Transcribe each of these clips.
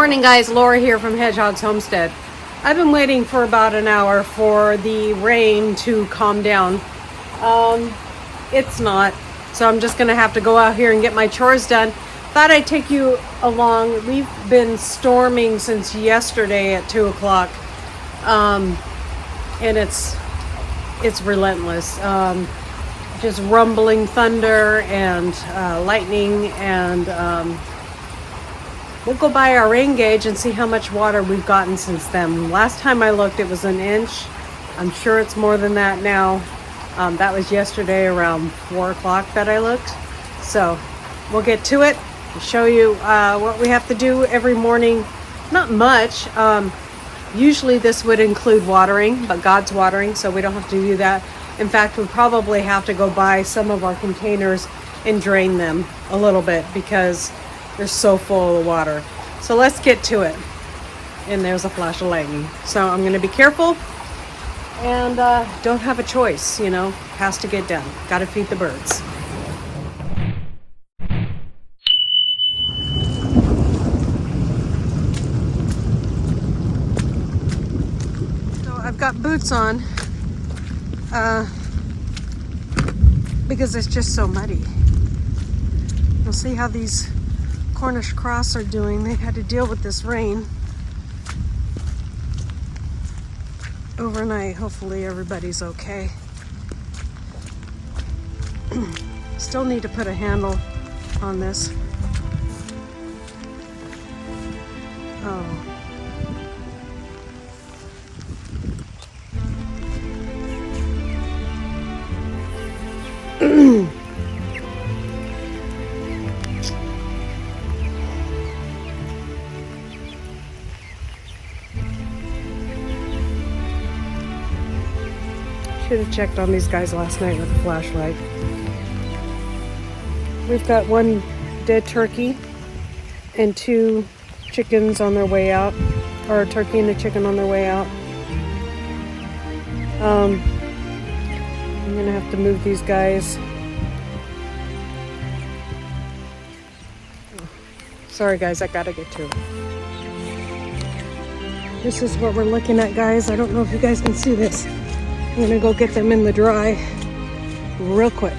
Morning guys, Laura here from Hedgehog's Homestead. I've been waiting for about an hour for the rain to calm down. It's not, so I'm just gonna have to go out here and get my chores done. Thought I'd take you along. We've been storming since yesterday at 2 o'clock, and it's relentless. Just rumbling thunder and lightning, and we'll go by our rain gauge and see how much water we've gotten since then. Last time I looked, it was an inch. I'm sure it's more than that now. That was yesterday around 4 o'clock that I looked. So we'll get to it. I'll show you what we have to do every morning. Not much. Usually this would include watering, but God's watering, so we don't have to do that. In fact, we probably have to go buy some of our containers and drain them a little bit because they're so full of water. So let's get to it. And there's a flash of lightning. So I'm going to be careful and don't have a choice, you know, has to get done. Got to feed the birds. So I've got boots on because it's just so muddy. We'll see how these Cornish cross are doing. They had to deal with this rain overnight. Hopefully everybody's okay. Still need to put a handle on this. Oh. Should have checked on these guys last night with a flashlight. We've got one dead turkey and 2 chickens on their way out, or a turkey and a chicken on their way out. I'm gonna have to move these guys. Sorry guys, I gotta get to it. This is what we're looking at, guys. I don't know if you guys can see this. I'm gonna go get them in the dry real quick.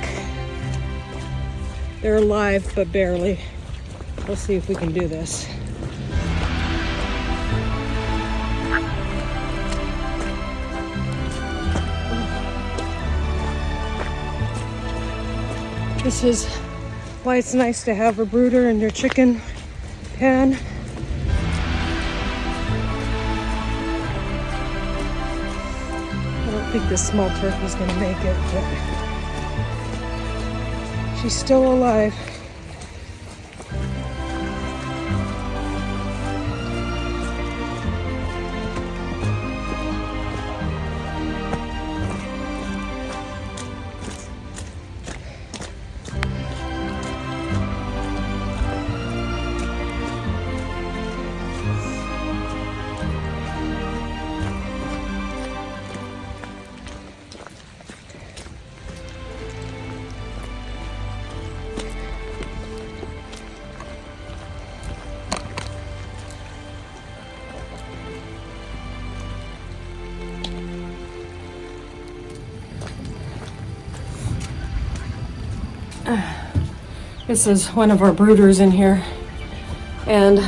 They're alive, but barely. We'll see if we can do this. This is why it's nice to have a brooder in your chicken pen. I don't think this small turkey's gonna make it, but she's still alive. This is one of our brooders in here, and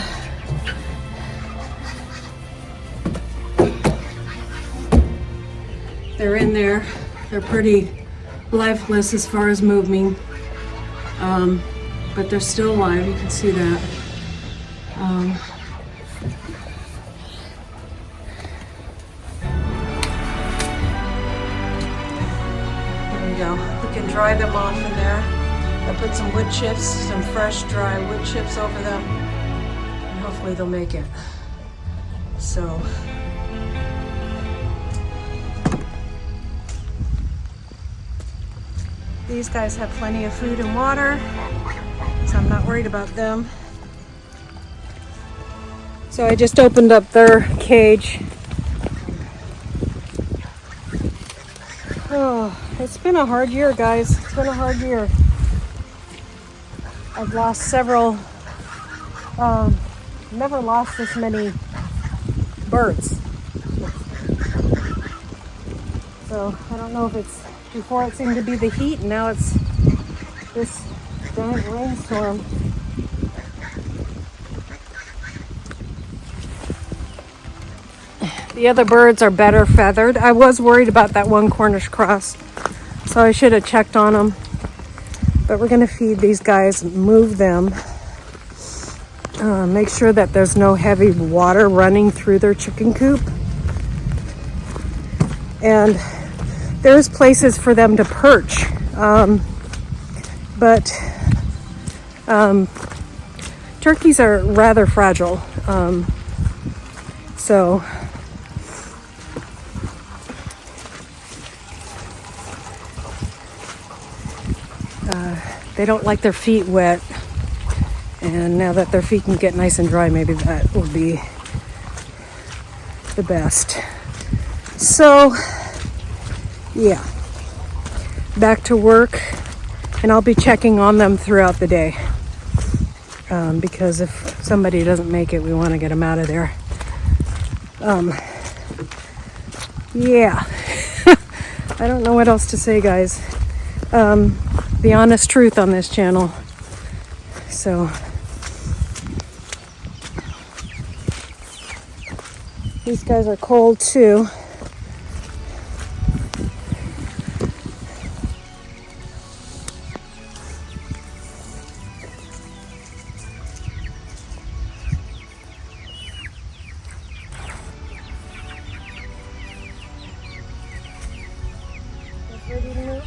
they're in there. They're pretty lifeless as far as moving, but they're still alive. You can see that. There we go. We can dry them off in there. I put some wood chips, some fresh dry wood chips over them, and hopefully they'll make it. So, these guys have plenty of food and water, so I'm not worried about them. So I just opened up their cage. Oh, it's been a hard year, guys. It's been a hard year. I've lost several never lost this many birds. So I don't know if it's, before it seemed to be the heat, and now it's this giant rainstorm. The other birds are better feathered. I was worried about that one Cornish cross, so I should have checked on them. But we're gonna feed these guys, move them, make sure that there's no heavy water running through their chicken coop. And there's places for them to perch, but turkeys are rather fragile, so they don't like their feet wet. And now that their feet can get nice and dry, maybe that will be the best. So, yeah, back to work, and I'll be checking on them throughout the day, because if somebody doesn't make it, we want to get them out of there. Yeah, I don't know what else to say, guys. The honest truth on this channel. So these guys are cold too. Ready to move?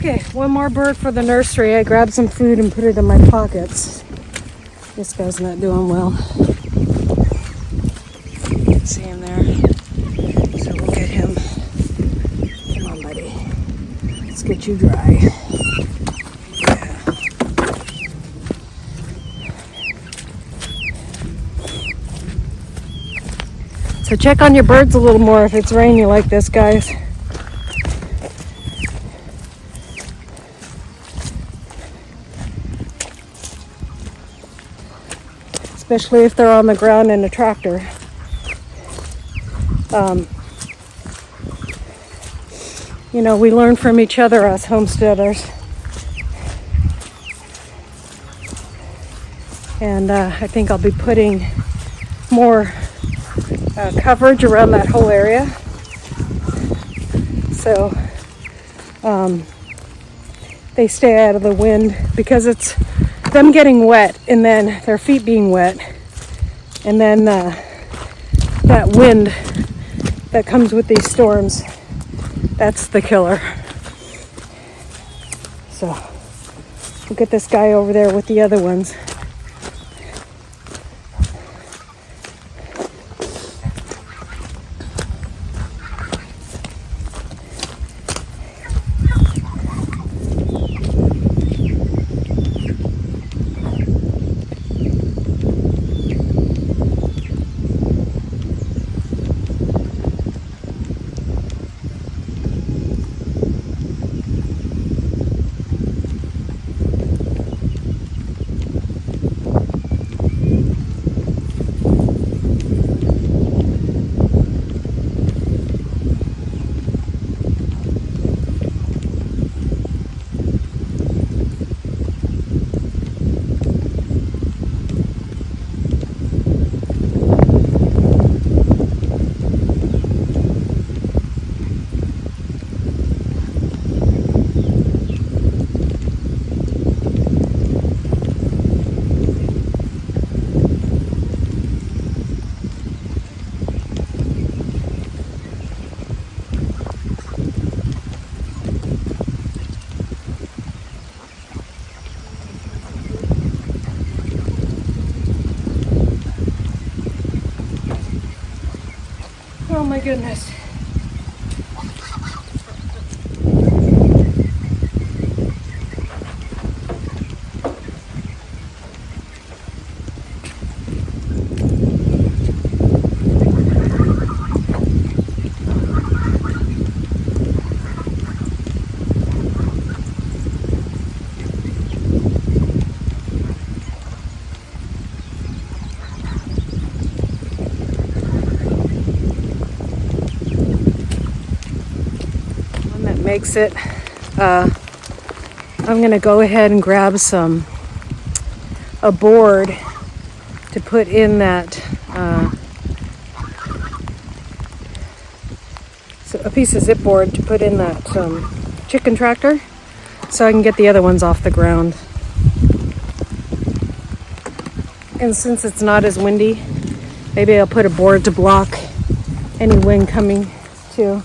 Okay, one more bird for the nursery. I grabbed some food and put it in my pockets. This guy's not doing well. See him there? So we'll get him. Come on, buddy. Let's get you dry. Yeah. So check on your birds a little more if it's rainy like this, guys. Especially if they're on the ground in a tractor. You know, we learn from each other as homesteaders. And I think I'll be putting more coverage around that whole area. So they stay out of the wind, because it's them getting wet and then their feet being wet. And then that wind that comes with these storms, that's the killer. So we'll get this guy over there with the other ones. Oh my goodness. Makes it. I'm gonna go ahead and grab a board to put in that, so a piece of zip board to put in that chicken tractor, so I can get the other ones off the ground. And since it's not as windy, maybe I'll put a board to block any wind coming too.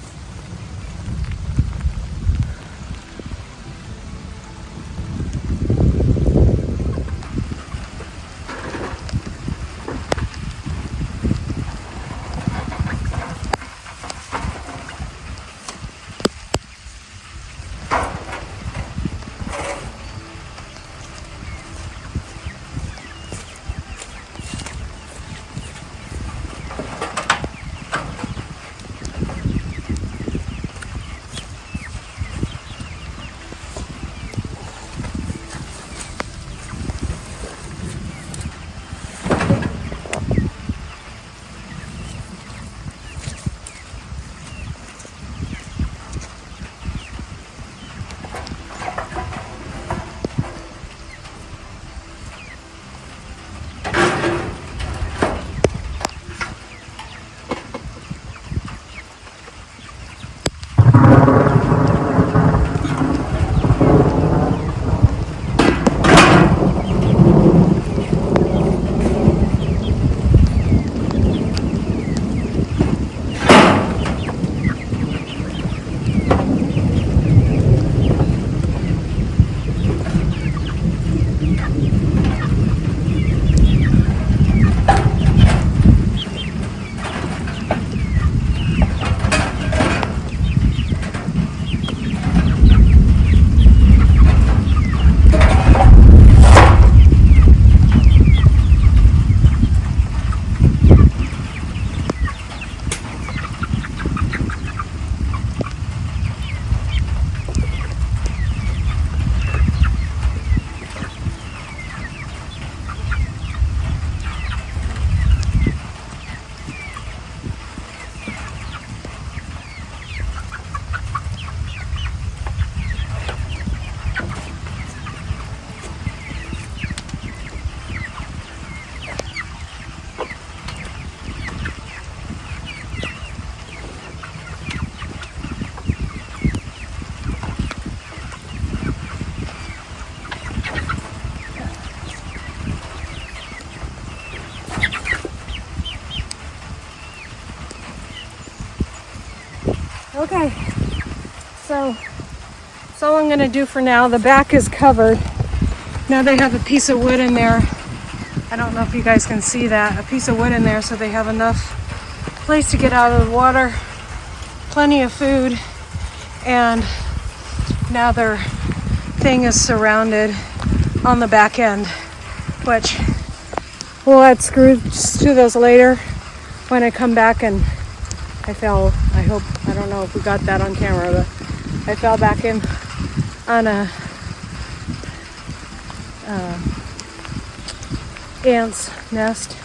Okay, so that's all I'm gonna do for now. The back is covered. Now they have a piece of wood in there. I don't know if you guys can see that. A piece of wood in there so they have enough place to get out of the water, plenty of food, and now their thing is surrounded on the back end, which we'll add screws to those later when I come back. And I don't know if we got that on camera, but I fell back in on a ant's nest.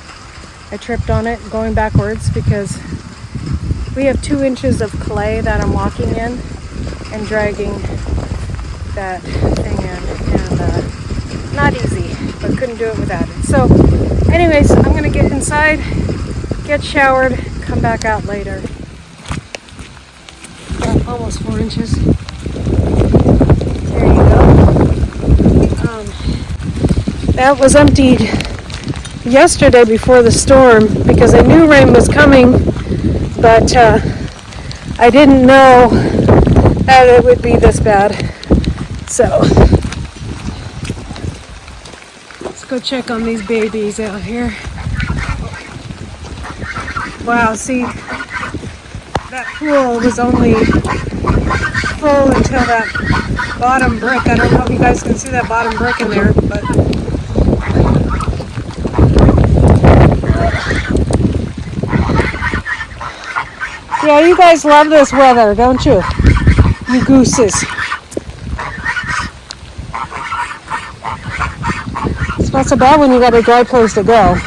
I tripped on it going backwards because we have 2 inches of clay that I'm walking in and dragging that thing in, and not easy, but couldn't do it without it. So anyways, I'm gonna get inside, get showered, come back out later. Almost 4 inches. There you go. That was emptied yesterday before the storm because I knew rain was coming, but I didn't know that it would be this bad. So let's go check on these babies out here. Wow, see, that pool was only full until that bottom brick. I don't know if you guys can see that bottom brick in there, but yeah, you guys love this weather, don't you? You gooses. It's not so bad when you got a dry place to go.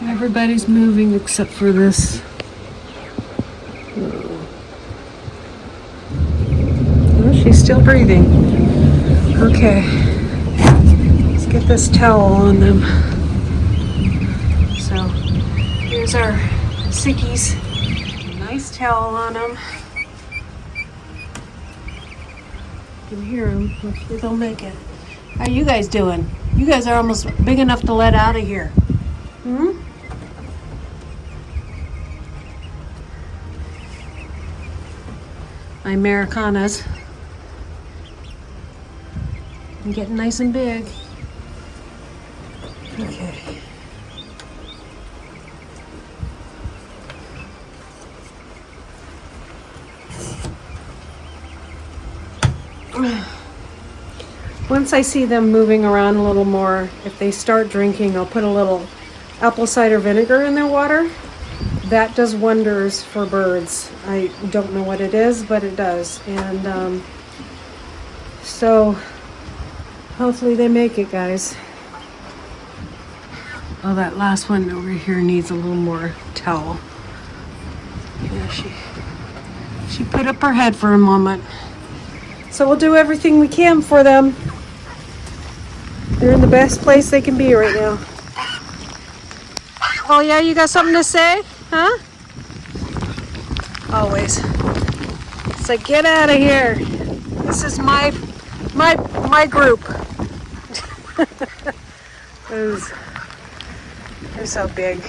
Everybody's moving except for this. Oh, she's still breathing. Okay. Let's get this towel on them. So, here's our sickies. Nice towel on them. You can hear them. Hopefully they'll make it. How are you guys doing? You guys are almost big enough to let out of here. My Americanas. I'm getting nice and big. Okay. Once I see them moving around a little more, if they start drinking, I'll put a little apple cider vinegar in their water. That does wonders for birds. I don't know what it is, but it does. And so hopefully they make it, guys. Oh, that last one over here needs a little more towel. Yeah, she put up her head for a moment. So we'll do everything we can for them. They're in the best place they can be right now. Oh yeah, you got something to say? Huh? Always. It's like, get out of here. This is my group. They're so big.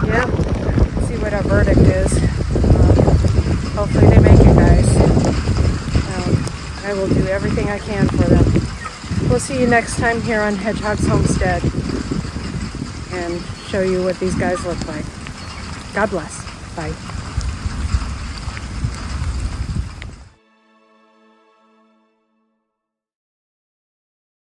Yep. Let's see what our verdict is. Hopefully they make it, guys. I will do everything I can for them. We'll see you next time here on Hedgehog's Homestead and show you what these guys look like. God bless. Bye.